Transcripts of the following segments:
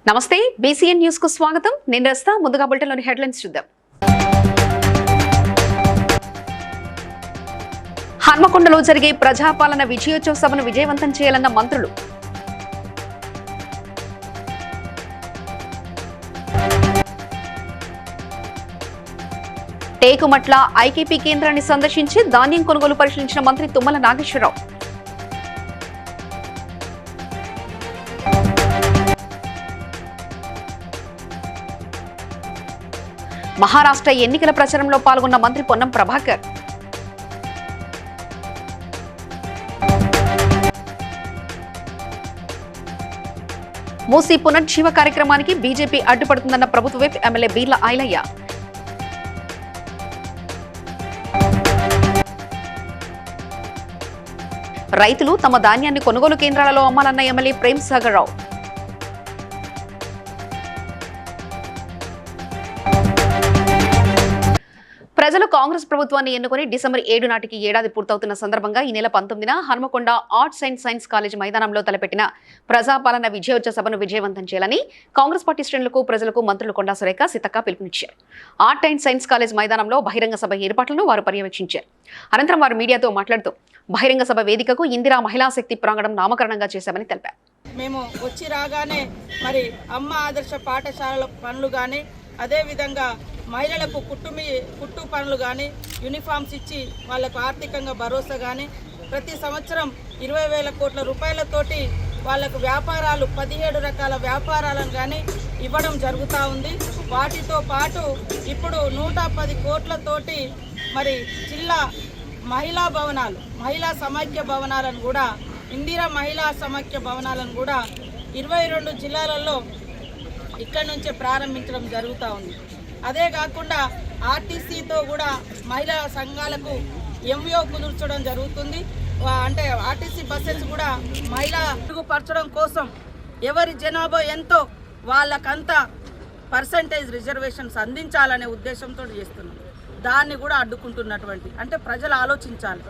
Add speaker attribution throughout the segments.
Speaker 1: నమస్తే BCN news కు స్వాగతం. నేను రస్తా. ముందుగా బులెటిన్లోని హెడ్లైన్స్ చూద్దాం. హన్మకొండలో జరిగే ప్రజాపాలన విజయోత్సవ సభను విజయవంతం చేయాలన్న మంత్రులు. టేకుమట్ల ఐకేపీ కేంద్రాన్ని సందర్శించి ధాన్యం కొనుగోలు పరిశీలించిన మంత్రి తుమ్మల నాగేశ్వరరావు. మహారాష్ట్ర ఎన్నికల ప్రచారంలో పాల్గొన్న మంత్రి పొన్నం ప్రభాకర్. మూసీ పునర్జీవ కార్యక్రమానికి బీజేపీ అడ్డుపడుతుందన్న ప్రభుత్వ విప్ ఎమ్మెల్యే బీర్ల ఐలయ్య. రైతులు తమ ధాన్యాన్ని కొనుగోలు కేంద్రాలలో అమ్మాలన్న ఎమ్మెల్యే ప్రేమ్ సాగర్ రావు. ప్రజలు కాంగ్రెస్ ప్రభుత్వాన్ని ఎన్నుకుని డిసెంబర్ 7 నాటికి ఏడాది పూర్తవుతున్న సందర్భంగా ఈ నెల 19న Hanamkonda arts and science college మైదానంలో తలపెట్టిన ప్రజాపాలన విజయోత్సవ సభను విజయవంతం చేయాలని కాంగ్రెస్ పార్టీ శ్రేణులకు ప్రజలకు మంత్రులు కొండా సురేఖ సీతక్క పిలుపునిచ్చారు. ఆర్ట్ అండ్ సైన్స్ కాలేజ్ మైదానంలో బహిరంగ సభ ఏర్పాట్లను వారు పర్యవేక్షించారు. అనంతరం వారు మీడియాతో మాట్లాడుతూ బహిరంగ సభ వేదికకు ఇందిరా మహిళా శక్తి ప్రాంగణం నామకరణంగా చేశామని తెలిపారు.
Speaker 2: మేము వచ్చి రాగానే మరి అమ్మ ఆదర్శ పాఠశాలల పనులు కానీ అదేవిధంగా మహిళలకు కుట్టు పనులు కానీ యూనిఫామ్స్ ఇచ్చి వాళ్ళకు ఆర్థికంగా భరోసా కానీ ప్రతి సంవత్సరం 20,000 కోట్ల రూపాయలతోటి వాళ్ళకు వ్యాపారాలు 17 రకాల వ్యాపారాలను కానీ ఇవ్వడం జరుగుతూ ఉంది. వాటితో పాటు ఇప్పుడు 110 కోట్లతోటి మరి జిల్లా మహిళా భవనాలు, మహిళా సమైక్య భవనాలను కూడా, ఇందిరా మహిళా సమైక్య భవనాలను కూడా 22 జిల్లాలలో ఇక్కడి నుంచే ప్రారంభించడం జరుగుతూ ఉంది. అదే కాకుండా ఆర్టీసీతో కూడా మహిళా సంఘాలకు ఎంఓ కుదుర్చడం జరుగుతుంది. అంటే ఆర్టీసీ బస్సెస్ కూడా మహిళా మెరుగుపరచడం కోసం ఎవరి జనాభా ఎంతో వాళ్ళకంత పర్సంటేజ్ రిజర్వేషన్స్ అందించాలనే ఉద్దేశంతో చేస్తున్నాం. దాన్ని కూడా అడ్డుకుంటున్నటువంటి అంటే ప్రజలు ఆలోచించాలి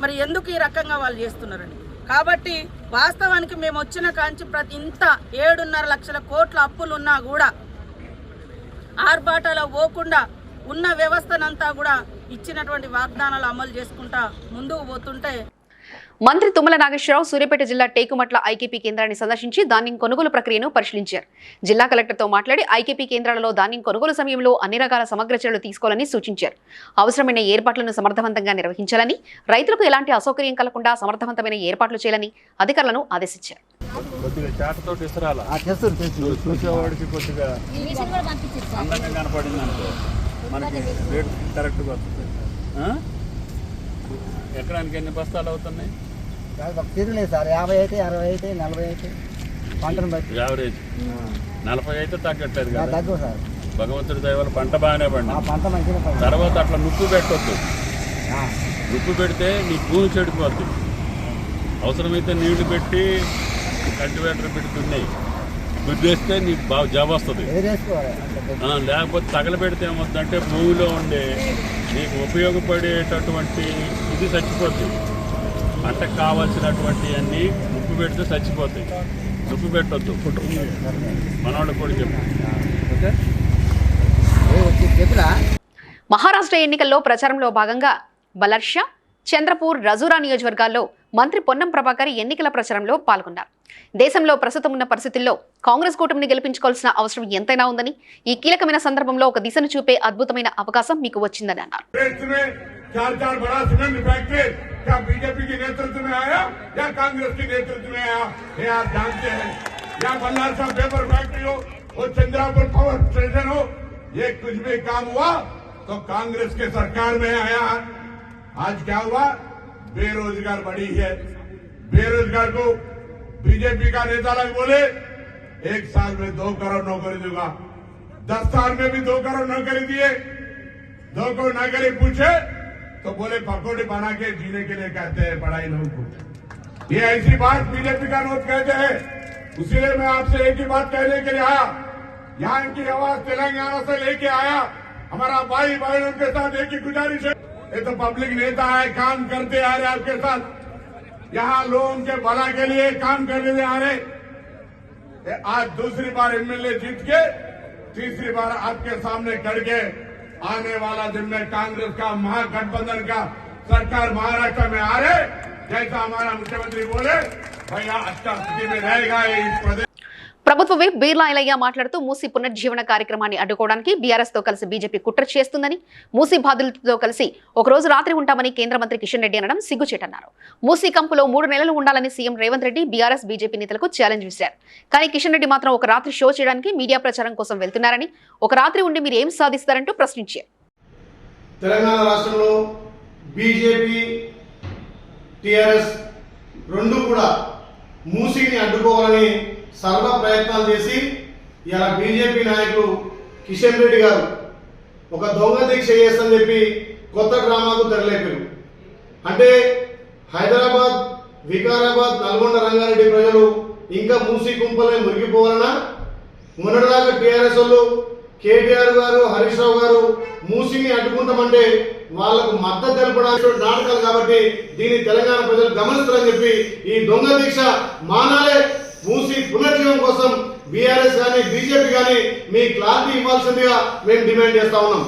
Speaker 2: మరి ఎందుకు ఈ రకంగా వాళ్ళు చేస్తున్నారని. కాబట్టి వాస్తవానికి మేము వచ్చిన కాంచి ప్రతి ఇంత 7.5 లక్షల కోట్ల అప్పులు ఉన్నా కూడా ఆర్భాటాలు పోకుండా ఉన్న వ్యవస్థనంతా కూడా ఇచ్చినటువంటి వాగ్దానాలు అమలు చేసుకుంటా ముందుకు పోతుంటే
Speaker 1: మంత్రి తుమ్మల నాగేశ్వరరావు సూర్యాపేట జిల్లా టేకుమట్ల ఐకేపీ కేంద్రాన్ని సందర్శించి ధాన్యం కొనుగోలు ప్రక్రియను పరిశీలించారు. జిల్లా కలెక్టర్తో మాట్లాడి ఐకేపీ కేంద్రాలలో ధాన్యం కొనుగోలు సమయంలో అన్ని రకాల సమగ్ర చర్యలు తీసుకోవాలని సూచించారు. అవసరమైన ఏర్పాట్లను సమర్థవంతంగా నిర్వహించాలని, రైతులకు ఎలాంటి అసౌకర్యం కలగకుండా సమర్థవంతమైన ఏర్పాట్లు చేయాలని అధికారులను ఆదేశించారు.
Speaker 3: ఎకరానికి ఎన్ని బస్తాలు అవుతున్నాయి?
Speaker 4: సార్ 50 అయితే 60 అయితే 40 అయితే పంటను బట్టి
Speaker 3: యావరేజ్ 40 అయితే తగ్గట్లేదు కదా.
Speaker 4: తగ్గు సార్.
Speaker 3: భగవంతుడి దయ వల్ల పంట బాగానే పండి.
Speaker 4: పంట మంచిగా
Speaker 3: తర్వాత అట్లా నుప్పు పెట్టొద్దు. నుప్పు పెడితే నీ భూమి చెడిపోద్ది. అవసరమైతే నీళ్లు పెట్టి కల్టివేటర్ పెడుతున్నాయి గుద్దేస్తే నీకు బాగా జాబ్ వస్తుంది. లేకపోతే తగలబెడితే ఏమవుతుందంటే భూమిలో ఉండే నీకు ఉపయోగపడేటటువంటి ఇది చచ్చిపోతుంది. పంటకు కావాల్సినటువంటి అన్నీ ఉప్పు పెడితే చచ్చిపోతాయి. ఉప్పు పెట్టొద్దు. మనవాళ్ళకి కూడా
Speaker 4: చెప్పు.
Speaker 1: మహారాష్ట్ర ఎన్నికల్లో ప్రచారంలో భాగంగా బలర్షా, చంద్రపూర్, రజూరా నియోజకవర్గాల్లో మంత్రి పొన్నం ప్రభాకర్ ఎన్నికల ప్రచారంలో పాల్గొన్నారు. దేశంలో ప్రస్తుతం ఉన్న పరిస్థితుల్లో కాంగ్రెస్ కూటమిని గెలిపించుకోవాల్సిన అవసరం ఎంతైనా ఉందని, ఈ కీలకమైన సందర్భంలో ఒక దిశను చూపే అద్భుతమైన అవకాశం మీకు వచ్చిందని అన్నారు.
Speaker 5: आज क्या हुआ? बेरोजगार बढ़ी है. बेरोजगार को बीजेपी का नेता लोग बोले 1 साल में 2 करोड़ नौकरी दूंगा. 10 साल में भी 2 करोड़ नौकरी दिए. 2 करोड़ नौकरी पूछे तो बोले पकौड़े बना के जीने के लिए कहते हैं पढ़ाई लोगों को. ये ऐसी बात बीजेपी का नोट कहते हैं. इसीलिए मैं आपसे एक ही बात कहने के लिए आया. यहाँ की आवाज तेलंगाना से लेके आया. हमारा भाई बहनों के साथ एक ही गुजारिश है. ये तो पब्लिक नेता है, काम करते आ रहे आपके साथ. यहाँ लोगों के भला के लिए काम करने आ रहे. आज दूसरी बार एमएलए जीत के तीसरी बार आपके सामने खड़ के आने वाला दिन में कांग्रेस का महागठबंधन का सरकार महाराष्ट्र में आ रहे, जैसा हमारा मुख्यमंत्री बोले भैया अच्छा स्थिति में रहेगा ये इस प्रदेश।
Speaker 1: ప్రభుత్వ విప్ బీర్లా ఐలయ్య మాట్లాడుతూ మూసీ పునర్జీవన కార్యక్రమాన్ని అడ్డుకోవడానికి బీఆర్ఎస్ తో కలిసి బీజేపీ కుట్ర చేస్తుందని, మూసీ బాధితులతో కలిసి ఒకరోజు రాత్రి ఉంటామని కేంద్ర మంత్రి కిషన్ రెడ్డి అనడం సిగ్గుచేటన్నారు. మూసీ కంపులో 3 నెలలు ఉండాలని CM Revanth Reddy BRS BJP నేతలకు ఛాలెంజ్ విసిరారు. కానీ కిషన్ రెడ్డి మాత్రం ఒక రాత్రి షో చేయడానికి మీడియా ప్రచారం కోసం వెళ్తున్నారని, ఒక రాత్రి ఉండి మీరు ఏం సాధిస్తారంటూ ప్రశ్నించారు.
Speaker 6: తెలంగాణ రాష్ట్రంలో బీజేపీ టీఆర్ఎస్ రెండు కూడా మూసీని అడ్డుకోవాలని సర్వ ప్రయత్నాలు చేసి ఇలా బీజేపీ నాయకులు కిషన్ రెడ్డి గారు ఒక దొంగ దీక్ష చేస్తని చెప్పి కొత్త డ్రామాకు తెరలేపారు. అంటే హైదరాబాద్, వికారాబాద్, నల్గొండ, రంగారెడ్డి ప్రజలు ఇంకా మూసీ కుంపలే మురిగిపోవాలన్నా? మొన్నటిదాకా టీఆర్ఎస్ వాళ్ళు కేటీఆర్ గారు, హరీష్ రావు గారు మూసీని అడ్డుకుంటామంటే వాళ్లకు మద్దతు తెలపడానికి నాటకాలు. కాబట్టి దీన్ని తెలంగాణ ప్రజలు గమనిస్తారని చెప్పి ఈ దొంగ దీక్ష మానాలే. మూసీ పునర్జీవం కోసం బీఆర్ఎస్ కానీ బీజేపీ కానీ మీ క్లారిటీ ఇవ్వాల్సిందిగా మేము డిమాండ్ చేస్తా ఉన్నాం.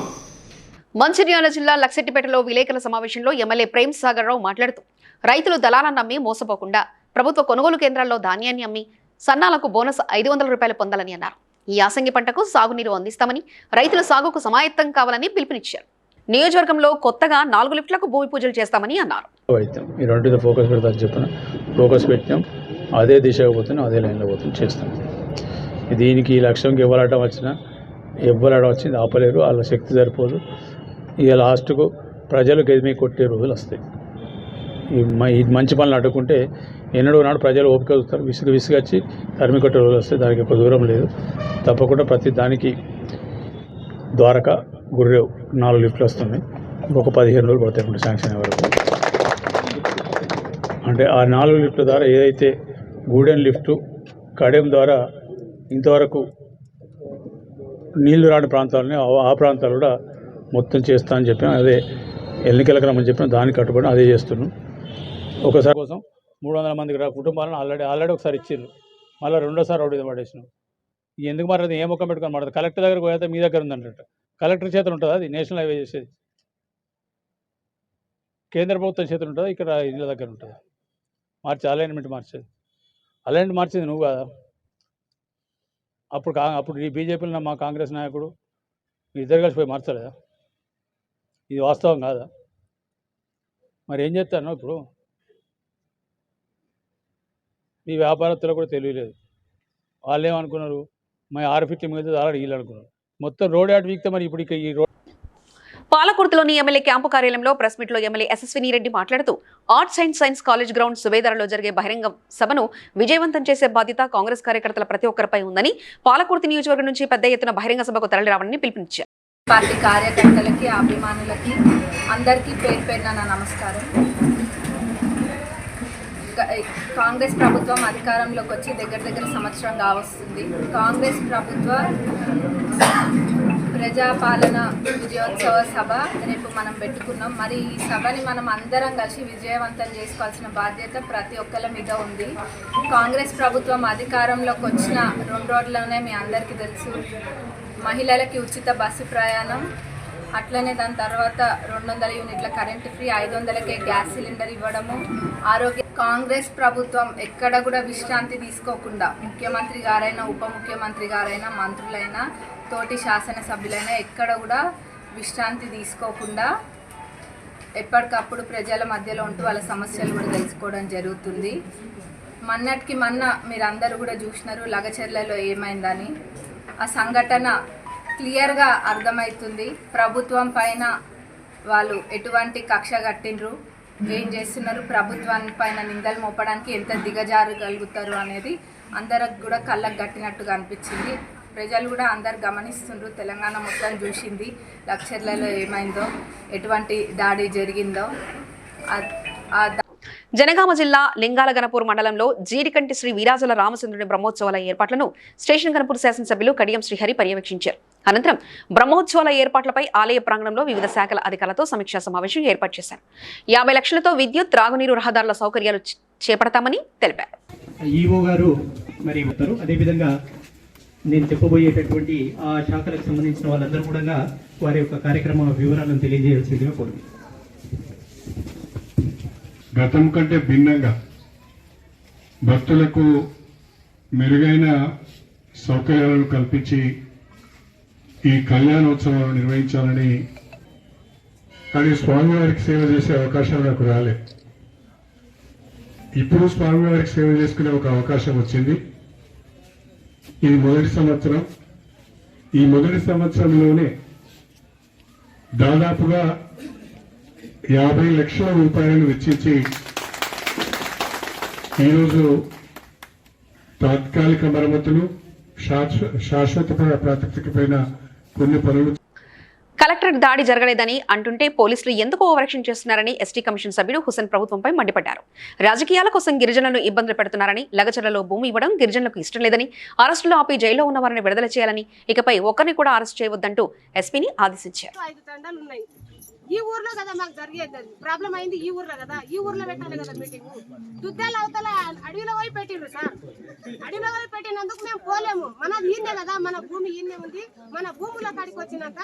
Speaker 1: మంచిర్యాల జిల్లా లక్సెట్టిపేటలో విలేకరుల సమావేశంలో ఎమ్మెల్యే ప్రేమ్ సాగర్ రావు మాట్లాడుతూ రైతులు దళాలను నమ్మి మోసపోకుండా ప్రభుత్వ కొనుగోలు కేంద్రాల్లో ధాన్యాన్ని అమ్మి సన్నాలకు బోనస్ 500 రూపాయలు పొందాలని అన్నారు. ఈ యాసంగి పంటకు సాగునీరు అందిస్తామని, రైతుల సాగుకు సమాయత్తం కావాలని పిలుపునిచ్చారు. నియోజకవర్గంలో కొత్తగా 4 లిఫ్ట్లకు భూమి పూజలు చేస్తామని అన్నారు.
Speaker 7: ఈ రెండుతో ఫోకస్ పెడతాను చెప్పిన ఫోకస్ పెట్టాం, అదే దిశగా పోతున్నాం, అదే లైన్లో పోతున్నాం, చేస్తాం. దీనికి ఈ లక్ష్యంకి ఎవరాటం వచ్చింది ఆపలేరు, వాళ్ళ శక్తి సరిపోదు. ఇక లాస్ట్కు ప్రజలు గెలిమి కొట్టే రోజులు వస్తాయి. ఈ మంచి పనులు అడ్డుకుంటే ఎన్నడూ నాడు ప్రజలు ఓపిక చూస్తారు, విసుగొచ్చి తరిమి కొట్టే రోజులు వస్తాయి. దానికి ఎక్కువ దూరం లేదు. తప్పకుండా ప్రతి దానికి ద్వారకా, గుర్రేవ్ 4 లిఫ్ట్లు వస్తున్నాయి. ఇంకొక 15 రోజులు పడతాయి శాంక్షన్ వరకు. అంటే ఆ 4 లిఫ్ట్ల ద్వారా ఏదైతే గూడెన్ లిఫ్టు, కడెం ద్వారా ఇంతవరకు నీళ్లు రాని ప్రాంతాలని ఆ ప్రాంతాలు కూడా మొత్తం చేస్తా అని చెప్పాం. అదే ఎన్నికలకు రమ్మని చెప్పిన దానికి కట్టుబడి అదే చేస్తున్నాం. ఒకసారి కోసం 300 మందికి కుటుంబాలను ఆల్రెడీ ఒకసారి ఇచ్చిండ్రు, మళ్ళీ రెండోసారి రోడ్డు మీద పడేసినాం. ఎందుకు మరి ఏ ముఖం పెట్టుకొని మాట్లాడదు? కలెక్టర్ దగ్గరకు పోతే మీ దగ్గర ఉందంట. కలెక్టర్ చేతులు ఉంటుందా? అది నేషనల్ హైవే చేసేది కేంద్ర ప్రభుత్వం చేతులు ఉంటుందా? ఇక్కడ ఇళ్ళ దగ్గర ఉంటుందా? అలైన్మెంట్ మార్చేది. అలైన్మెంట్ మార్చేది నువ్వు కాదా? అప్పుడు ఈ బీజేపీలో మా కాంగ్రెస్ నాయకుడు మీ ఇద్దరు కలిసి పోయి మార్చలేదా? ఇది వాస్తవం కాదా? మరి ఏం చేస్తాను ఇప్పుడు? ఈ వ్యాపారస్తులకు కూడా తెలియలేదు. వాళ్ళు ఏమనుకున్నారు, మరి 6 ఫీట్లు మిగిలితే ఆల్రెడీ వీళ్ళు అనుకున్నారు. మొత్తం రోడ్ యాడ్ వీక్తే మరి ఇప్పుడు ఈ రోడ్.
Speaker 1: పాలకుర్తిలోని ఎమ్మెల్యే క్యాంపు కార్యాలయంలో ప్రెస్ మీట్లో ఎమ్మెల్యే ఎస్ఎస్విని రెడ్డి మాట్లాడుతూ arts and science college ground సుబేదారలో జరిగే బహిరంగ సభను విజయవంతం చేసే బాధ్యత కాంగ్రెస్ కార్యకర్తల ప్రతి ఒక్కరిపై ఉందని, పాలకుర్తి నియోజకవర్గం నుంచి పెద్ద ఎత్తున బహిరంగ సభకు తరలిరావాలని పిలుపునిచ్చారు.
Speaker 8: పార్టీ కార్యకర్తలకి, అభిమానులకి అందరికీ పేరు పేరున నా నమస్కారం. కాంగ్రెస్ ప్రభుత్వం అధికారంలోకి వచ్చి దగ్గర సంవత్సరం కావస్తుంది. కాంగ్రెస్ ప్రభుత్వ ప్రజాపాలన విజయోత్సవ సభ రేపు మనం పెట్టుకున్నాం. మరి ఈ సభని మనం అందరం కలిసి విజయవంతం చేసుకోవాల్సిన బాధ్యత ప్రతి ఒక్కరి మీద ఉంది. కాంగ్రెస్ ప్రభుత్వం అధికారంలోకి వచ్చిన 2 రోజుల్లోనే మీ అందరికీ తెలుసు, మహిళలకి ఉచిత బస్సు ప్రయాణం, అట్లనే దాని తర్వాత 200 యూనిట్ల కరెంటు ఫ్రీ, 500కే గ్యాస్ సిలిండర్ ఇవ్వడము, ఆరోగ్య. కాంగ్రెస్ ప్రభుత్వం ఎక్కడ కూడా విశ్రాంతి తీసుకోకుండా ముఖ్యమంత్రి గారైనా, ఉప ముఖ్యమంత్రి గారైనా, మంత్రులైనా, తోటి శాసనసభ్యులైనా ఎక్కడ కూడా విశ్రాంతి తీసుకోకుండా ఎప్పటికప్పుడు ప్రజల మధ్యలో ఉంటూ వాళ్ళ సమస్యలు కూడా తెలుసుకోవడం జరుగుతుంది. మొన్నటికి మీరందరూ కూడా చూసినారు లగచర్లలో ఏమైందని. ఆ సంఘటన క్లియర్గా అర్థమవుతుంది. ప్రభుత్వం పైన వాళ్ళు ఎటువంటి కక్ష కట్టిండ్రు, ఏం చేస్తున్నారు, ప్రభుత్వాన్ని పైన నిందలు మోపడానికి ఎంత దిగజారగలుగుతారు అనేది అందరికి కూడా కళ్ళకు గట్టినట్టుగా అనిపించింది. ప్రజలు కూడా అందరు గమనిస్తుండ్రు, తెలంగాణ మొత్తం చూసింది లక్షర్లలో ఏమైందో, ఎటువంటి దాడి జరిగిందో.
Speaker 1: జనగామ జిల్లా లింగాల గణపూర్ మండలంలో జీడికంటి శ్రీ వీరాజుల రామచంద్రుని బ్రహ్మోత్సవాల ఏర్పాట్లను స్టేషన్ గణపూర్ శాసనసభ్యులు కడియం శ్రీహరి పర్యవేక్షించారు. అనంతరం బ్రహ్మోత్సవాల ఏర్పాట్లపై ఆలయ ప్రాంగణంలో వివిధ శాఖల అధికారులతో సమీక్షా సమావేశం ఏర్పాటు చేశారు. 50 లక్షలతో విద్యుత్, త్రాగునీరు, రహదారుల సౌకర్యాలు చేపడతామని తెలిపారు.
Speaker 9: ఈఓ గారు మరి అవుతారు. అదేవిధంగా నేను చెప్పబోయేటటువంటి ఆ శాఖలకు సంబంధించిన వాళ్ళందరూ కూడా వారి యొక్క కార్యక్రమ వివరాలను తెలియజేయాల్సిందిగా కోరుతున్నాను.
Speaker 10: గతం కంటే భిన్నంగా భక్తులకు మెరుగైన సౌకర్యాలను కల్పించి ఈ కళ్యాణోత్సవాలు నిర్వహించాలని, కానీ స్వామివారికి సేవ చేసే అవకాశం నాకు రాలేదు. ఇప్పుడు స్వామివారికి సేవ చేసుకునే ఒక అవకాశం వచ్చింది. ఇది మొదటి సంవత్సరం. ఈ మొదటి సంవత్సరంలోనే దాదాపుగా 50 లక్షల రూపాయలను వెచ్చించి ఈరోజు తాత్కాలిక మరమ్మతులు, శాశ్వత ప్రాతిపదికపైన కొన్ని పనులు.
Speaker 1: కలెక్టర్ దాడి జరగలేదని అంటుంటే పోలీసులు ఎందుకు ఓవరాక్షన్ చేస్తున్నారని ఎస్టీ కమిషన్ సభ్యుడు హుసేన్ ప్రభుత్వంపై మండిపడ్డారు. రాజకీయాల కోసం గిరిజనులను ఇబ్బందులు పెడుతున్నారని, లగచర్లలో భూమి ఇవ్వడం గిరిజనులకు ఇష్టం లేదని, అరెస్టులు ఆపి జైల్లో ఉన్న వారిని విడుదల చేయాలని, ఇకపై ఒక్కరిని కూడా అరెస్ట్ చేయవద్దంటూ ఎస్పీని ఆదేశించారు.
Speaker 11: ఈ ఊర్లో కదా మాకు జరిగేది ప్రాబ్లం అయింది. ఈ ఊర్లో కదా, ఈ ఊర్లో పెట్టాలి కదా మీటింగ్. దుద్దాల అవతల అడవిలో పోయి పెట్టిండ్రు సార్. అడవిలో పోయి పెట్టినందుకు మేము పోలేము. మనది ఈయనే కదా, మన భూమి ఈయనే ఉంది. మన భూముల కాడికి వచ్చినాక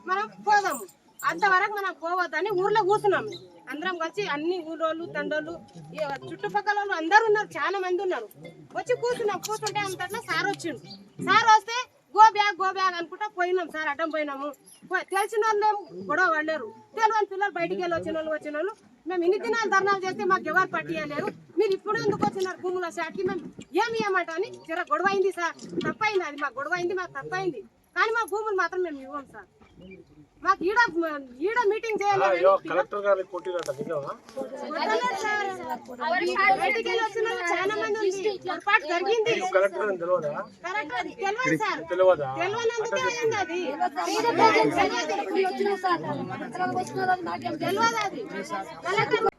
Speaker 11: మనం పోదాము. అంతవరకు మనం పోవద్దని ఊర్లో కూర్చున్నాము. అందరం వచ్చి అన్ని ఊరోళ్ళు, తండ్రులు, చుట్టుపక్కల వాళ్ళు అందరు ఉన్నారు, చాలా మంది ఉన్నారు. వచ్చి కూర్చున్నాం. కూర్చుంటే అంతట్లో సార్ వచ్చిండు. సార్ వస్తే గో బ్యాగ్ అనుకుంటా పోయినాం సార్. అడ్డం పోయినాము. తెలిసిన వాళ్ళు గొడవ పడలేరు. తెలియని పిల్లలు బయటికి వెళ్ళి వచ్చిన వాళ్ళు మేము ఇన్ని దినాలు ధర్నాలు చేస్తే మాకు ఎవరు పట్టియలేరు. మీరు ఇప్పుడు ఎందుకు వచ్చినారు భూముల శాఖకి, మేము ఏమి ఇవ్వమంట అని జర గొడవ అయింది సార్. తప్పైంది, అది మాకు గొడవ అయింది, మాకు తప్పైంది. కానీ మా భూములు మాత్రం మేము ఇవ్వం సార్. మాకు ఈడ మీటింగ్ చేయాలి. బయటికి వెళ్ళి వచ్చిన వాళ్ళు చాలా మంది ఉంది. పొరపాటు జరిగింది. తెలియదు సార్. తెలియనందుకే అయింది అది. తెలియదు అది. కలెక్టర్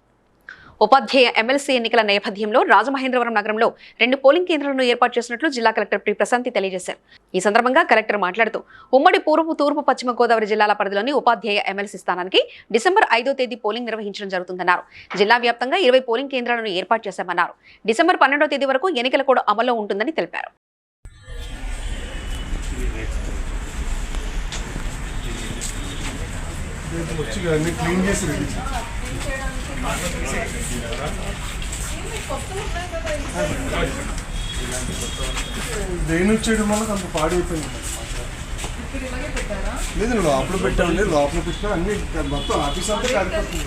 Speaker 1: ఉపాధ్యాయ ఎమ్మెల్సీ ఎన్నికల నేపథ్యంలో రాజమహేంద్రవరం నగరంలో 2 పోలింగ్ కేంద్రాలను ఏర్పాటు చేసినట్లు జిల్లా కలెక్టర్ పి ప్రశాంతి తెలియజేశారు. ఈ సందర్భంగా కలెక్టర్ మాట్లాడుతూ ఉమ్మడి తూర్పు పశ్చిమ గోదావరి జిల్లాల పరిధిలోని ఉపాధ్యాయ ఎమ్మెల్సీ స్థానానికి డిసెంబర్ 5వ తేదీ పోలింగ్ నిర్వహించడం జరుగుతుందన్నారు. జిల్లా వ్యాప్తంగా 20 పోలింగ్ కేంద్రాలను ఏర్పాటు చేశామన్నారు. డిసెంబర్ 12వ తేదీ వరకు ఎన్నికల కోడ్ అమల్లో ఉంటుందని తెలిపారు.
Speaker 6: దేని చేయడం వల్ల కొంత పాడైపోయింది. లేదు లోపల పెట్టామండి, లోపల పెట్టినా అన్ని మొత్తం ఆఫీస్ అంతా కాలిపోతుంది.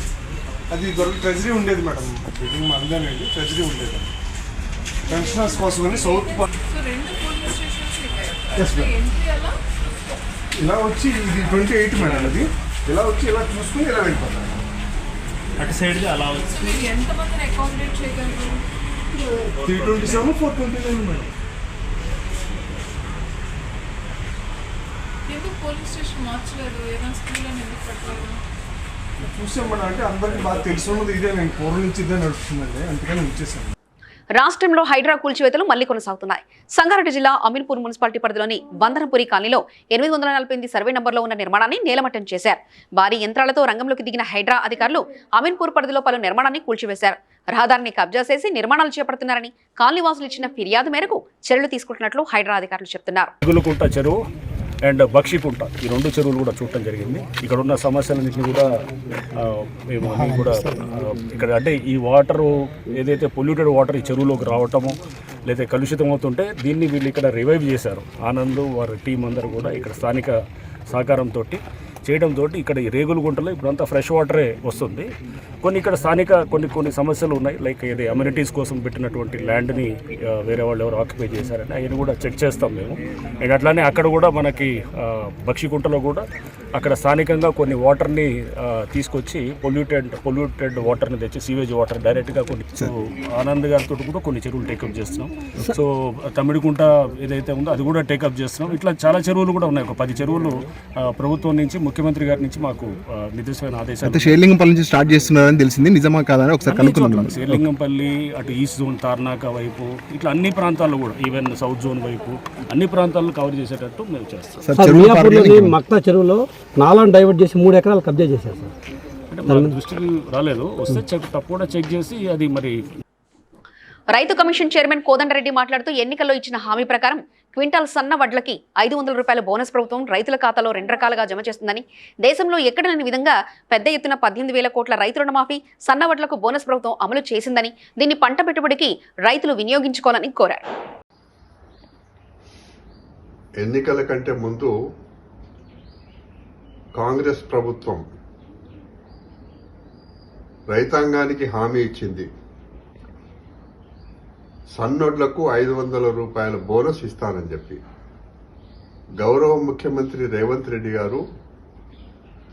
Speaker 6: అది ట్రెజరీ ఉండేది మేడం, బిల్డింగ్ మందేనండి, ట్రెజరీ ఉండేది. పెన్షనర్స్ కోసమని సౌత్ ఇలా వచ్చి ఇది 28 మేడం. అది ఇలా వచ్చి ఇలా చూసుకుని ఇలా వెళ్ళిపోతాం.
Speaker 9: అటు సైడ్ అలా వచ్చి
Speaker 6: 327, 429 మేడం. చూసాం మేడం. అంటే అందరికి బాగా తెలుసున్నది ఇదే, నేను పూర్వం నుంచి ఇదే నడుస్తుందండి, అందుకని వచ్చేసాను.
Speaker 1: రాష్ట్రంలో హైడ్రా కూల్చివేతలు మళ్లీ కొనసాగుతున్నాయి. సంగారెడ్డి జిల్లా అమీన్పూర్ మున్సిపాలిటీ పరిధిలోని బందనపురి కాలనీలో 848 సర్వే నంబర్లో ఉన్న నిర్మాణాన్ని నేలమట్టం చేశారు. భారీ యంత్రాలతో రంగంలోకి దిగిన హైడ్రా అధికారులు అమీన్పూర్ పరిధిలో పలు నిర్మాణాన్ని కూల్చివేశారు. రహదారిని కబ్జా చేసి నిర్మాణాలు చేపడుతున్నారని కాలనీవాసులు ఇచ్చిన ఫిర్యాదు మేరకు చర్యలు తీసుకుంటున్నట్లు హైడ్రా అధికారులు చెప్తున్నారు.
Speaker 12: అండ్ బక్షికుంట, ఈ 2 చెరువులు కూడా చూడటం జరిగింది. ఇక్కడ ఉన్న సమస్యలన్నింటినీ కూడా మేము కూడా ఇక్కడ అంటే ఈ వాటరు ఏదైతే పొల్యూటెడ్ వాటర్ ఈ చెరువులోకి రావటము లేదా కలుషితం అవుతుంటే దీన్ని వీళ్ళు ఇక్కడ రివైవ్ చేశారు. ఆనంద్ వారి టీం అందరూ కూడా ఇక్కడ స్థానిక సహకారంతో చేయడంతో ఇక్కడ ఈ రేగులగుంటలో ఇప్పుడంతా ఫ్రెష్ వాటరే వస్తుంది. ఇక్కడ స్థానిక కొన్ని సమస్యలు ఉన్నాయి. లైక్ ఇది అమ్యూనిటీస్ కోసం పెట్టినటువంటి ల్యాండ్ని వేరే వాళ్ళు ఎవరు ఆక్యుపై చేశారని అవన్నీ కూడా చెక్ చేస్తాం మేము. అండ్ అట్లానే అక్కడ కూడా మనకి బక్షికుంటలో కూడా అక్కడ స్థానికంగా కొన్ని వాటర్ని తీసుకొచ్చి పొల్యూటెడ్ వాటర్ని తెచ్చి సీవేజ్ వాటర్ డైరెక్ట్గా ఆనంద్ గారితో కూడా కొన్ని చెరువులు టేకప్ చేస్తున్నాం. సో తమిడికుంట ఏదైతే ఉందో అది కూడా టేకప్ చేస్తున్నాం. ఇట్లా చాలా చెరువులు కూడా ఉన్నాయి. ఒక 10 చెరువులు ప్రభుత్వం నుంచి ముఖ్యమంత్రి గారి నుంచి మాకు నిర్దేశమైన ఆదేశాలు.
Speaker 6: షేర్లింగంపల్లి నుంచి స్టార్ట్ చేస్తున్నారని తెలిసింది, నిజమా కాదని ఒకసారి కనుక్కున్నాం.
Speaker 12: షేర్లింగంపల్లి అటు ఈస్ట్ జోన్ తార్నాక వైపు ఇట్లా అన్ని ప్రాంతాల్లో కూడా ఈవెన్ సౌత్ జోన్ వైపు అన్ని ప్రాంతాలను కవర్ చేసేటట్టు మేము చేస్తాం.
Speaker 9: మక్తా చెరువులో నాలాను డైవర్ట్ చేసి 3 ఎకరాలు కబ్జా చేశారు సార్.
Speaker 12: అంటే మన దృష్టికి రాలేదు, వస్తే తప్పకుండా చెక్ చేసి అది మరి
Speaker 1: రైతు కమిషన్ చైర్మన్ కోదండరెడ్డి మాట్లాడుతూ ఎన్నికల్లో ఇచ్చిన హామీ ప్రకారం క్వింటాల్ సన్న వడ్లకి 500 రూపాయల బోనస్ ప్రభుత్వం రైతుల ఖాతాలో 2 రకాలుగా జమ చేస్తుందని, దేశంలో ఎక్కడ లేని విధంగా పెద్ద ఎత్తున 18,000 కోట్ల రైతు రుణమాఫీ సన్న వడ్లకు బోనస్ ప్రభుత్వం అమలు చేసిందని, దీన్ని పంట పెట్టుబడికి రైతులు వినియోగించుకోవాలని కోరారు.
Speaker 13: ఎన్నికల కంటే ముందు కాంగ్రెస్ ప్రభుత్వం రైతాంగానికి హామీ ఇచ్చింది. సన్నోడ్లకు 500 రూపాయల బోనస్ ఇస్తానని చెప్పి గౌరవ ముఖ్యమంత్రి రేవంత్ రెడ్డి గారు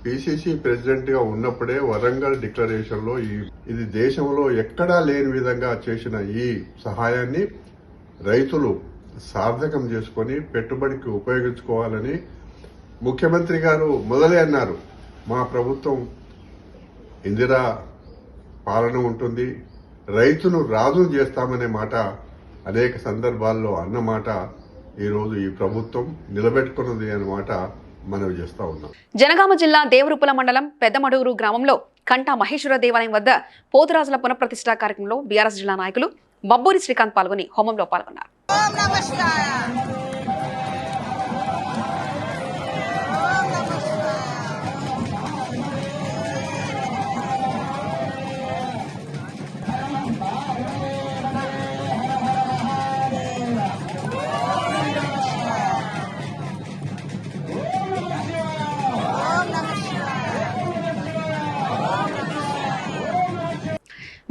Speaker 13: పిసిసి ప్రెసిడెంట్గా ఉన్నప్పుడే వరంగల్ డిక్లరేషన్లో ఇది దేశంలో ఎక్కడా లేని విధంగా చేసిన ఈ సహాయాన్ని రైతులు సార్థకం చేసుకొని పెట్టుబడికి ఉపయోగించుకోవాలని ముఖ్యమంత్రి గారు మొదలే అన్నారు. మా ప్రభుత్వం ఇందిరా పాలన ఉంటుంది, రైతును రాజును చేస్తామనే మాట అనేక సందర్భాల్లో అన్నమాట ఈరోజు ఈ ప్రభుత్వం నిలబెట్టుకున్నది అన్నమాట మనవి చేస్తా ఉన్నాం.
Speaker 1: జనగామ జిల్లా దేవరుపుల మండలం పెద్దమడుగురు గ్రామంలో కంటా మహేశ్వర దేవాలయం వద్ద పోతురాజుల పునఃప్రతిష్ఠా కార్యక్రమంలో బీఆర్ఎస్ జిల్లా నాయకులు బబ్బూరి శ్రీకాంత్ పాల్గొని హోమంలో పాల్గొన్నారు.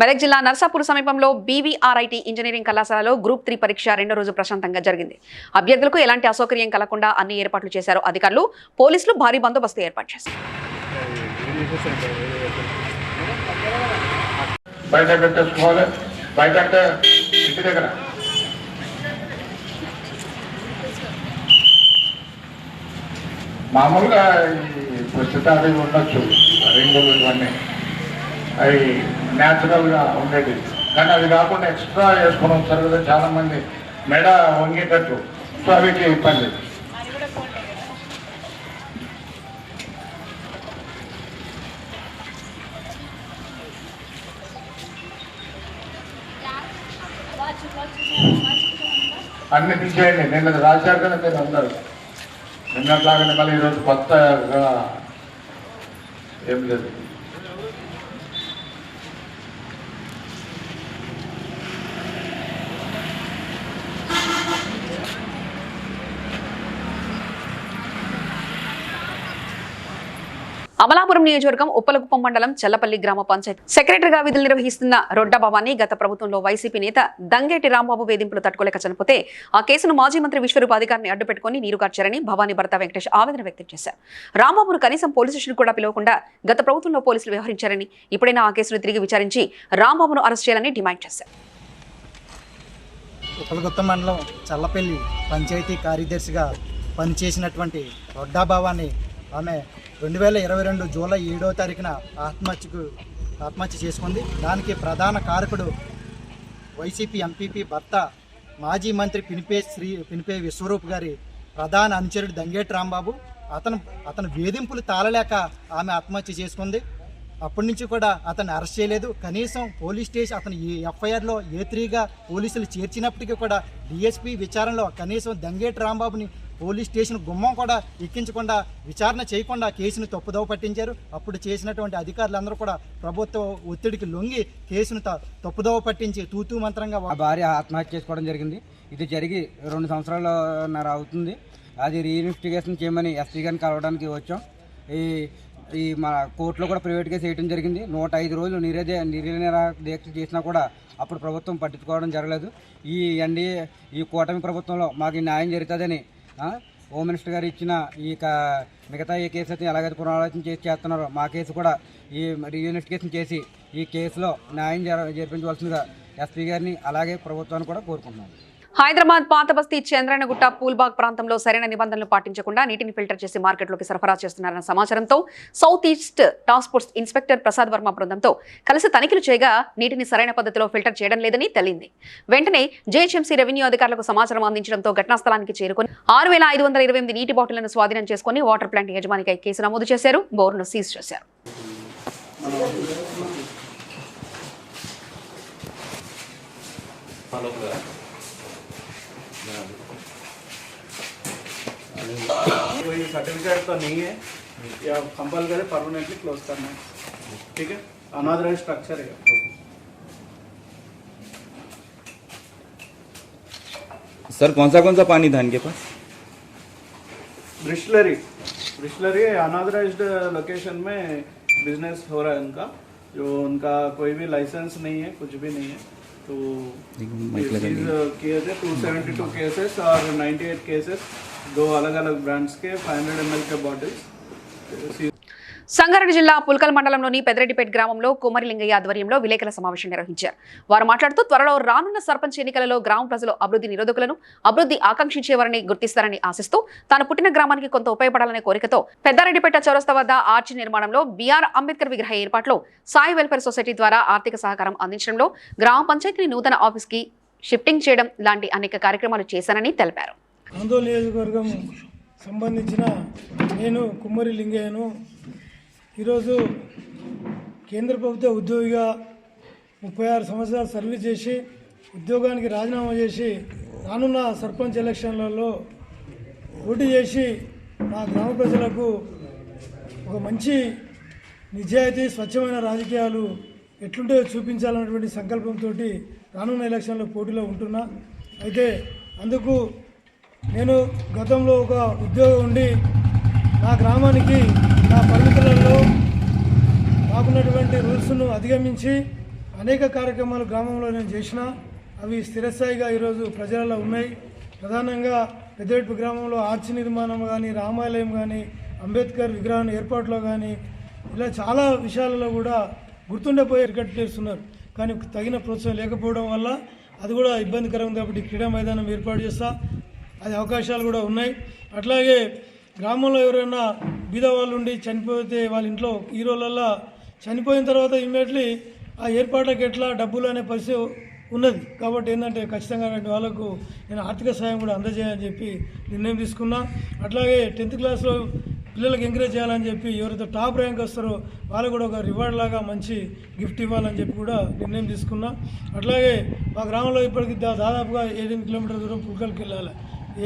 Speaker 1: మెదక్ జిల్లా నర్సాపూర్ సమీపంలో బీవీఆర్ఐటీ ఇంజనీరింగ్ కళాశాలలో గ్రూప్ 3 పరీక్ష రెండో రోజు ప్రశాంతంగా జరిగింది. అభ్యర్థులకు ఎలాంటి అసౌకర్యం కలగకుండా అన్ని ఏర్పాట్లు చేశారు అధికారులు. పోలీసులు భారీ బందోబస్తు ఏర్పాటు చేశారు.
Speaker 14: మామూలుగా ఈ ప్రస్తుత అవి ఉండొచ్చు, రింగులు ఇవన్నీ అవి న్యాచురల్గా ఉండేది, కానీ అది కాకుండా ఎక్స్ట్రా వేసుకుని వచ్చారు కదా చాలా మంది మెడ వంగేటట్టు, సో అవికి ఇబ్బంది. అన్ని తీసేయండి. నిన్న రాశారు కదా మీరు అందరూ, నిన్నట్లాగానే మళ్ళీ ఈరోజు కొత్తగా ఏం లేదు.
Speaker 1: అమలాపురం నియోజకవర్గం ఉప్పలకుప్పం మండలం చెల్లపల్లి గ్రామ పంచాయతీ సెక్రటరీగా విధులు నిర్వహిస్తున్న రొడ్డబాబాని గత ప్రభుత్వంలో వైసీపీ నేత దంగేటి రాంబాబు వేధింపులు తట్టుకోలేక చనిపోతే ఆ కేసును మాజీ మంత్రి విశ్వరూప్ అధికారిని అడ్డుపెట్టుకుని నీరుగార్చారని భవానీ భర్త వెంకటేష్ ఆవేదన వ్యక్తం చేశారు. రాంబాబును కనీసం పోలీసు స్టేషన్ కూడా పిలవకుండా గత ప్రభుత్వంలో పోలీసులు వ్యవహరించారని, ఇప్పుడైనా ఆ కేసును తిరిగి విచారించి రాంబాబును అరెస్ట్ చేయాలని డిమాండ్ చేశారు.
Speaker 15: ఉప్పలగుత్తం మండలం చల్లపల్లి పంచాయతీ కార్యదర్శిగా పనిచేసినటువంటి రొడ్డాబాబాని ఆమె 2022 జూలై 7వ తారీఖున ఆత్మహత్య చేసుకుంది. దానికి ప్రధాన కారకుడు వైసీపీ ఎంపీపీ భర్త మాజీ మంత్రి పినిపే విశ్వరూప్ గారి ప్రధాన అనుచరుడు దంగేటి రాంబాబు. అతను వేధింపులు తాళలేక ఆమె ఆత్మహత్య చేసుకుంది. అప్పటి నుంచి కూడా అతన్ని అరెస్ట్ చేయలేదు. కనీసం పోలీస్ స్టేషన్ అతను ఎఫ్ఐఆర్లో A3గా పోలీసులు చేర్చినప్పటికీ కూడా డిఎస్పీ విచారణలో కనీసం దంగేటి రాంబాబుని పోలీస్ స్టేషన్ గుమ్మం కూడా ఎక్కించకుండా విచారణ చేయకుండా కేసును తప్పుదోవ పట్టించారు. అప్పుడు చేసినటువంటి అధికారులందరూ కూడా ప్రభుత్వ ఒత్తిడికి లొంగి కేసును తప్పుదోవ పట్టించి తూతూ మంత్రంగా
Speaker 16: భార్య ఆత్మహత్య చేసుకోవడం జరిగింది. ఇది జరిగి 2 సంవత్సరాలన్నర అవుతుంది. అది రీఇన్వెస్టిగేషన్ చేయమని ఎస్పీ గారిని కలవడానికి వచ్చాం. ఈ మన కోర్టులో కూడా ప్రైవేట్ కేసు వేయడం జరిగింది. 105 రోజులు నిరాహార దీక్ష చేసినా కూడా అప్పుడు ప్రభుత్వం పట్టించుకోవడం జరగలేదు. ఈ కూటమి ప్రభుత్వంలో మాకు న్యాయం జరుగుతుందని హోమ్ మినిస్టర్ గారు ఇచ్చిన మిగతా ఏ కేసు అయితే ఎలాగైతే పునరాలోచన చేస్తున్నారో మా కేసు కూడా ఈ రీఇన్వెస్టిగేషన్ చేసి ఈ కేసులో న్యాయం జరిపించవలసిందిగా ఎస్పీ గారిని అలాగే ప్రభుత్వాన్ని కూడా కోరుకుంటున్నాను.
Speaker 1: హైదరాబాద్ పాత బస్తీ చంద్రనగుట్ట పూల్బాగ్ ప్రాంతంలో సరైన నిబంధనలు పాటించకుండా నీటిని ఫిల్టర్ చేసి మార్కెట్లోకి సరఫరా చేస్తున్నారన్న సమాచారంతో south east task force inspector Prasad Varma బృందంతో కలిసి తనిఖీలు చేయగా నీటిని సరైన పద్ధతిలో ఫిల్టర్ చేయడం లేదని తెలిసింది. వెంటనే జేహెచ్ఎంసీ రెవెన్యూ అధికారులకు సమాచారం అందించడంతో ఘటనా స్థలానికి చేరుకుని 6,528 నీటి బాటిళ్లను స్వాధీనం చేసుకుని వాటర్ ప్లాంట్ యజమానిపై కేసు నమోదు చేశారు. బోర్డును సీజ్ చేశారు.
Speaker 17: कोई सर्टिफिकेट तो नहीं है या कंपलसरी परमानेंटली क्लोज करना है, ठीक है, अनऑथराइज्ड स्ट्रक्चर है।
Speaker 18: सर कौन सा पानी था इनके पास?
Speaker 17: ब्रिस्लरी अनऑथराइज्ड लोकेशन में बिजनेस हो रहा है उनका, जो उनका कोई भी लाइसेंस नहीं है, कुछ भी नहीं है। तो किए थे 272 केसेस और 98 केसेस, 2 अलग अलग ब्रांड्स के 500 ml के बॉटल्स।
Speaker 1: సంగారెడ్డి జిల్లా పుల్కల్ మండలంలోని పెదరెడ్డిపేట గ్రామంలో కుమ్మరి లింగయ్య ఆధ్వర్యంలో విలేకరుల సమావేశం నిర్వహించారు. వారు మాట్లాడుతూ త్వరలో రానున్న సర్పంచ్ ఎన్నికలలో గ్రామ ప్రజలు అభివృద్ధి నిరోధకులను, అభివృద్ధి ఆకాంక్షించేవారిని గుర్తిస్తారని ఆశిస్తూ తాను పుట్టిన గ్రామానికి కొంత ఉపయోగపడాలనే కోరికతో పెద్దారెడ్డిపేట చౌరస్తా వద్ద ఆర్చి నిర్మాణంలో బిఆర్ అంబేద్కర్ విగ్రహ ఏర్పాట్లో సాయి వెల్ఫేర్ సొసైటీ ద్వారా ఆర్థిక సహకారం అందించడంలో, గ్రామ పంచాయతీ నూతన ఆఫీస్కి షిఫ్టింగ్ చేయడం లాంటి అనేక కార్యక్రమాలు చేశానని తెలిపారు.
Speaker 19: ఆందోళన నియోజకవర్గం సంబంధించిన నేను కుమ్మరి లింగయ్యను ఈరోజు కేంద్ర ప్రభుత్వ ఉద్యోగిగా 36 సంవత్సరాలు సర్వీస్ చేసి ఉద్యోగానికి రాజీనామా చేసి రానున్న సర్పంచ్ ఎలక్షన్లలో పోటీ చేసి మా గ్రామ ప్రజలకు ఒక మంచి నిజాయితీ స్వచ్ఛమైన రాజకీయాలు ఎట్లుంటాయో చూపించాలన్నటువంటి సంకల్పంతో రానున్న ఎలక్షన్లో పోటీలో ఉంటున్నా. అయితే అందుకు నేను గతంలో ఒక ఉద్యోగం ఉండి నా గ్రామానికి నా పరిమితులలో నాకున్నటువంటి రూల్స్ను అధిగమించి అనేక కార్యక్రమాలు గ్రామంలో నేను చేసిన, అవి స్థిరస్థాయిగా ఈరోజు ప్రజలలో ఉన్నాయి. ప్రధానంగా పెద్దవెట్టు గ్రామంలో ఆర్చి నిర్మాణం కానీ, రామాలయం కానీ, అంబేద్కర్ విగ్రహం ఏర్పాట్లో కానీ, ఇలా చాలా విషయాలలో కూడా గుర్తుండిపోయి రికార్డ్ చేస్తున్నారు. కానీ తగిన ప్రోత్సాహం లేకపోవడం వల్ల అది కూడా ఇబ్బందికరం ఉంది. కాబట్టి క్రీడా మైదానం ఏర్పాటు చేస్తా, అది అవకాశాలు కూడా ఉన్నాయి. అట్లాగే గ్రామంలో ఎవరైనా బీద వాళ్ళు ఉండి చనిపోతే వాళ్ళ ఇంట్లో ఈ రోజులలో చనిపోయిన తర్వాత ఇమ్మీడియట్లీ ఆ ఏర్పాట్లకు ఎట్లా డబ్బులు అనే పరిస్థితి ఉన్నది. కాబట్టి ఏంటంటే ఖచ్చితంగా వాళ్ళకు నేను ఆర్థిక సహాయం కూడా అందజేయాలని చెప్పి నిర్ణయం తీసుకున్నా. అట్లాగే 10th క్లాస్లో పిల్లలకు ఎంకరేజ్ చేయాలని చెప్పి ఎవరైతే టాప్ ర్యాంక్ వస్తారో వాళ్ళకు కూడా ఒక రివార్డ్ లాగా మంచి గిఫ్ట్ ఇవ్వాలని చెప్పి కూడా నిర్ణయం తీసుకున్నా. అట్లాగే మా గ్రామంలో ఇప్పటికి దాదాపుగా 7 కిలోమీటర్ల దూరం పుల్కల్కి వెళ్ళాలి.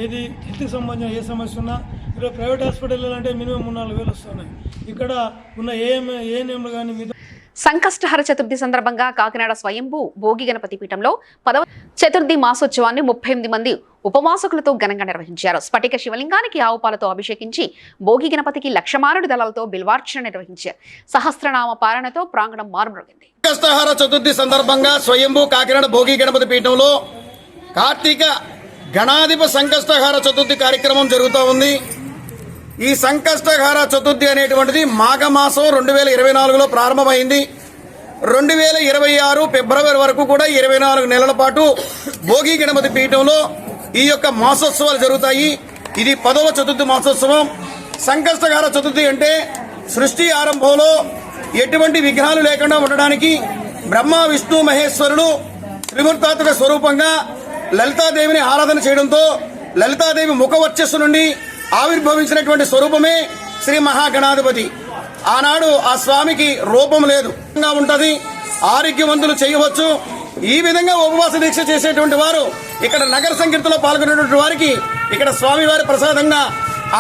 Speaker 19: ఏది హెల్త్కి సంబంధించిన ఏ సమస్య ఉన్నా ఈరోజు ప్రైవేట్ హాస్పిటల్ వెళ్ళాలంటే మినిమం 3-4 వేలు వస్తున్నాయి. ఇక్కడ ఉన్న ఏఎన్ఎంలు కానీ మీద
Speaker 1: సంకష్టహర చతుర్థి సందర్భంగా కాకినాడ స్వయంభూ భోగి గణపతి పీఠంలో 10వ చతుర్థి మాసోత్సవాన్ని 38 మంది ఉపవాసకులతో ఘనంగా నిర్వహించారు. స్ఫటిక శివలింగానికి ఆవుపాలతో అభిషేకించి భోగి గణపతికి లక్షమారుడి దళాలతో బిల్వార్చన నిర్వహించారు. సహస్రనామ పాలనతో ప్రాంగణం మారుమ్రోగింది.
Speaker 6: సంకష్టహర చతుర్థి సందర్భంగా స్వయంభూ కాకినాడ భోగి గణపతి పీఠంలో కార్తీక గణాధిప సంకష్టహార చతుర్థి కార్యక్రమం జరుగుతూ ఉంది. ఈ సంకష్టహార చతుర్థి అనేటువంటిది మాఘమాసం 2024లో ప్రారంభమైంది. 2026 ఫిబ్రవరి వరకు కూడా 24 నెలల పాటు భోగి గణపతి పీఠంలో ఈ యొక్క మాసోత్సవాలు జరుగుతాయి. ఇది 10వ చతుర్థి మాసోత్సవం. సంకష్టహార చతుర్థి అంటే సృష్టి ఆరంభంలో ఎటువంటి విఘ్నాలు లేకుండా ఉండడానికి బ్రహ్మ విష్ణు మహేశ్వరుడు త్రిమూర్తాత్మక స్వరూపంగా లలితాదేవిని ఆరాధన చేయడంతో లలితాదేవి ముఖవర్చస్సు నుండి ఆవిర్భవించినటువంటి స్వరూపమే శ్రీ మహాగణాధిపతి. ఆనాడు ఆ స్వామికి రూపం లేదు, ఉంటది. ఆరోగ్యవంతులు చేయవచ్చు. ఈ విధంగా ఉపవాస దీక్ష చేసేటువంటి వారు ఇక్కడ నగర సంకీర్తనలో పాల్గొనేటువంటి వారికి ఇక్కడ స్వామివారి ప్రసాదంగా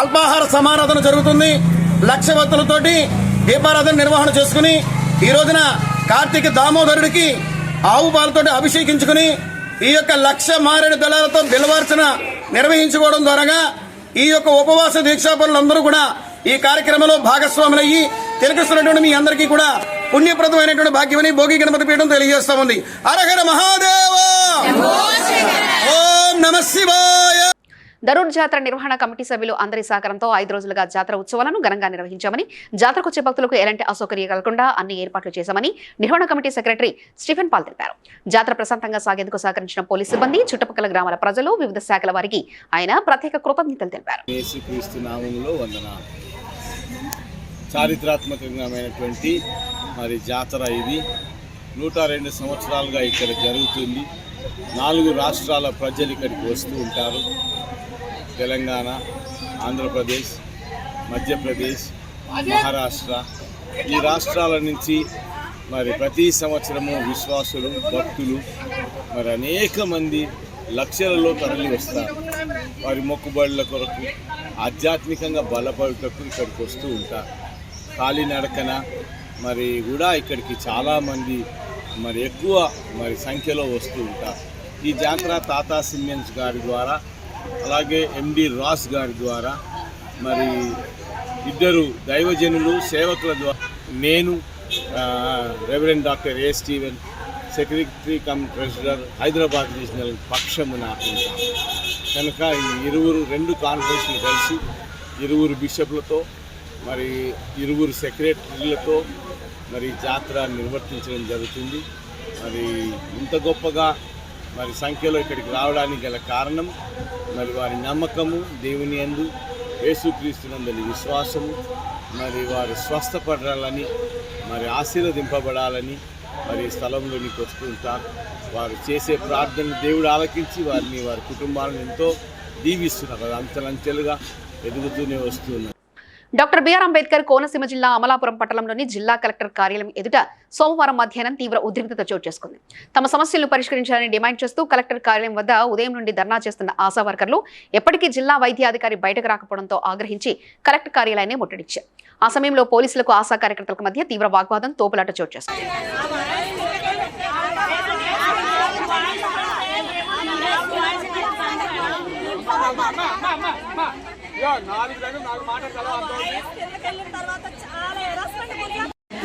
Speaker 6: అల్పాహార సమారాధన జరుగుతుంది. లక్షవత్తులతోటి దీపారాధన నిర్వహణ చేసుకుని ఈ రోజున కార్తీక దామోదరుడికి ఆవు పాలతోటి అభిషేకించుకుని ఈ యొక్క లక్ష మారేడు దళాలతో బిల్వార్చన నిర్వహించుకోవడం ద్వారా ఈ యొక్క ఉపవాస దీక్షాపరులందరూ కూడా ఈ కార్యక్రమంలో భాగస్వాములయ్యి తిలకిస్తున్నటువంటి మీ అందరికీ కూడా పుణ్యప్రదమైనటువంటి భాగ్యమని భోగి గణపతి పీఠం తెలియజేస్తా ఉంది. హరహర మహాదేవ, ఓం నమః శివాయ.
Speaker 1: దరూర్ జాతర నిర్వహణ కమిటీ సభ్యులు అందరి సహకారంతో 5 రోజులుగా జాతర ఉత్సవాలను ఘనంగా నిర్వహించామని, జాతరకు వచ్చే భక్తులకు ఎలాంటి అసౌకర్యం కలగకుండా అన్ని ఏర్పాట్లు చేశామని నిర్వహణ కమిటీ సెక్రటరీ స్టీఫెన్ పాల్ తెలిపారు. జాతర ప్రశాంతంగా సాగేందుకు సహకరించిన పోలీసు సిబ్బంది, చుట్టుపక్కల గ్రామాల ప్రజలు, వివిధ శాఖల వారికి ఆయన ప్రత్యేక కృతజ్ఞతలు తెలిపారు.
Speaker 20: చారిత్రాత్మకమైనటువంటి మరి జాతర ఇది 102 సంవత్సరాలుగా ఇక్కడ జరుగుతుంది. 4 రాష్ట్రాల ప్రజలు ఇక్కడికి వస్తూ ఉంటారు. తెలంగాణ, ఆంధ్రప్రదేశ్, మధ్యప్రదేశ్, మహారాష్ట్ర, ఈ రాష్ట్రాల నుంచి మరి ప్రతి సంవత్సరము విశ్వాసులు భక్తులు మరి అనేక మంది లక్షలలో తరలి వస్తారు. వారి మొక్కుబడుల కొరకు ఆధ్యాత్మికంగా బలపడుటకు ఇక్కడికి వస్తూ ఉంటారు. కాలినడకన మరి కూడా ఇక్కడికి చాలామంది మరి ఎక్కువ మరి సంఖ్యలో వస్తూ ఉంటారు. ఈ జాతర తాతా సిమెంట్స్ గారి ద్వారా అలాగే ఎండి రాస్ గారి ద్వారా మరి ఇద్దరు దైవజనులు సేవకుల ద్వారా నేను రెవరెండ్ డాక్టర్ ఏ Steven secretary come treasurer Hyderabad regional పక్షమున ఉంటాం కనుక ఈ రెండు కాన్ఫరెన్స్లు కలిసి ఇరువురు బిషప్లతో మరి ఇరువురు సెక్రటరీలతో మరి జాతర నిర్వర్తించడం జరుగుతుంది. మరి ఇంత గొప్పగా మరి సంఖ్యలో ఇక్కడికి రావడానికి గల కారణం మరి వారి నమ్మకము, దేవుని యందు యేసుక్రీస్తునందలి విశ్వాసము, మరి వారు స్వస్థపడాలని మరి ఆశీర్వదింపబడాలని మరి స్థలంలోనికి వస్తూ ఉంటారు. వారు చేసే ప్రార్థన దేవుడు ఆలకించి వారిని వారి కుటుంబాలను ఎంతో దీవిస్తున్నారు. అది అంచెలంచెలుగా ఎదుగుతూనే వస్తున్నారు.
Speaker 1: డాక్టర్ బిఆర్ అంబేద్కర్ కోనసీమ జిల్లా అమలాపురం పట్టణంలోని జిల్లా కలెక్టర్ కార్యాలయం ఎదుట సోమవారం మధ్యాహ్నం తీవ్ర ఉద్రిక్తత చోటు చేసుకుంది. తమ సమస్యలను పరిష్కరించాలని డిమాండ్ చేస్తూ కలెక్టర్ కార్యాలయం వద్ద ఉదయం నుండి ధర్నా చేస్తున్న ఆశా వర్కర్లు ఎప్పటికీ జిల్లా వైద్యాధికారి బయటకు రాకపోవడంతో ఆగ్రహించి కలెక్టర్ కార్యాలయాన్ని ముట్టడించారు. ఆ సమయంలో పోలీసులకు ఆశా కార్యకర్తలకు మధ్య తీవ్ర వాగ్వాదం, తోపులాట చోటు చేసుకుంది.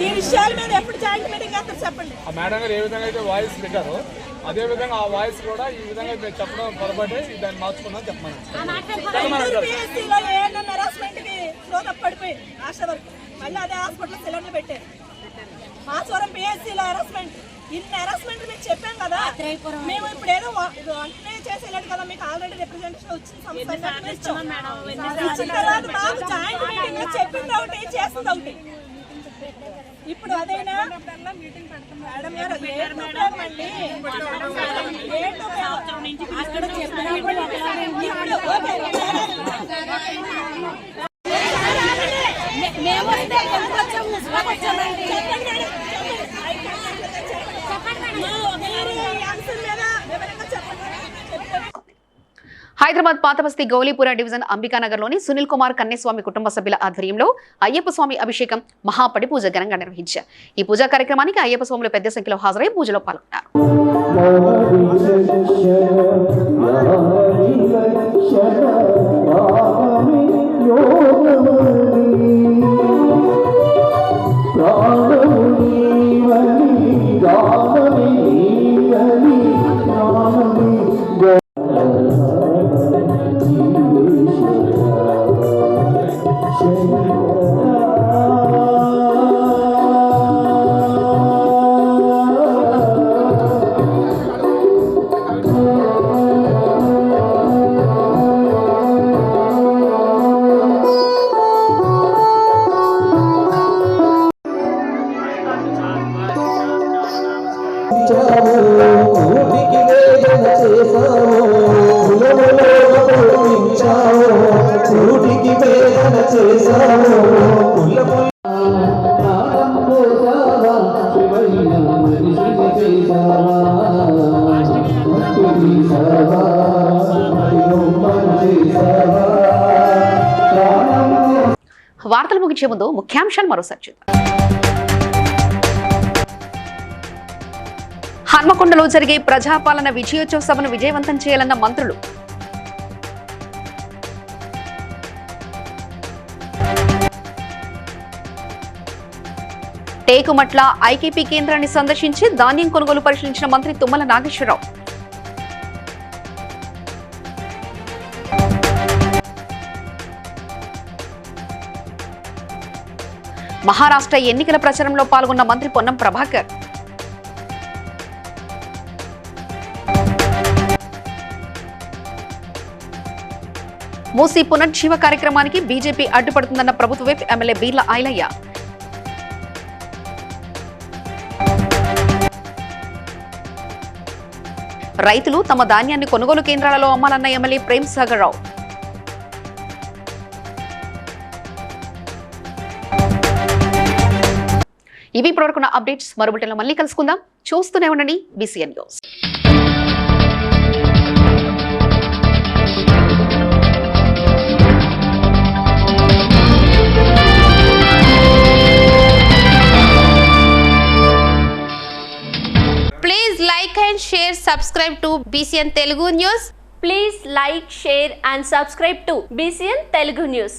Speaker 2: ఈ విషయాల మీద ఎప్పుడు జాయింట్ మీటింగ్ చేస్తారు చెప్పండి.
Speaker 21: మేడం గారు ఏ విధంగా అయితే వాయిస్ పెట్టారో అదే విధంగా ఆ వాయిస్ కూడా ఈ విధంగా మీరు చెప్పడం పొరపాటే దాన్ని మార్చుకున్నాం చెప్పమని. పడిపోయి ఆశా వరకు మళ్ళీ అదే హాస్పిటల్లో సిలిండర్ పెట్టారు. మాచవరం పిఎస్సీలో హెరాస్మెంట్, ఇన్ని హెరాస్మెంట్ మీకు చెప్పాం కదా. మేము ఇప్పుడు ఏదో వెంటనే చేసేలేదు కదా, మీకు ఆల్రెడీ రిప్రజెంటేషన్ వచ్చిన సంస్థ ఇచ్చిన తర్వాత మాకు జాయింట్ మీటింగ్ లో చెప్పింది ఒకటి, చేసింది ఒకటి. ఇప్పుడు అదేనా మేడం గారు అండి
Speaker 1: హైదరాబాద్ పాతబస్తీ గౌలీపుర డివిజన్ అంబికానగర్లోని సునీల్ కుమార్ కన్నేస్వామి కుటుంబ సభ్యుల ఆధ్వర్యంలో అయ్యప్ప స్వామి అభిషేకం మహాపడి పూజ ఘనంగా నిర్వహించారు. ఈ పూజా కార్యక్రమానికి అయ్యప్ప స్వాములు పెద్ద సంఖ్యలో హాజరై పూజలో పాల్గొన్నారు. వార్తలు ముగించే ముందు ముఖ్యాంశాలు మరోసారి చూద్దాం. హన్మకొండలో జరిగే ప్రజాపాలన విజయోత్సవ సభను విజయవంతం చేయాలన్న మంత్రులు. టేకుమట్ల ఐకేపీ కేంద్రాన్ని సందర్శించి ధాన్యం కొనుగోలు పరిశీలించిన మంత్రి తుమ్మల నాగేశ్వరరావు. మహారాష్ట్ర ఎన్నికల ప్రచారంలో పాల్గొన్న మంత్రి పొన్నం ప్రభాకర్. మూసీ పునర్జీవ కార్యక్రమానికి బీజేపీ అడ్డుపడుతుందన్న ప్రభుత్వ వైపు ఎమ్మెల్యే బీర్ల ఐలయ్య. రైతులు తమ ధాన్యాన్ని కొనుగోలు కేంద్రాలలో అమ్మాలన్న ఎమ్మెల్యే ప్రేమ్ సాగర్ రావు. ఇవి ఇప్పటివరకున్న అప్డేట్స్. మరో బులెటిన్లో మళ్ళీ కలుసుకుందాం. చూస్తూనే ఉండండి BCN news.
Speaker 3: Please like and share, subscribe to BCN Telugu News.
Speaker 22: Please like, share and subscribe to BCN Telugu News.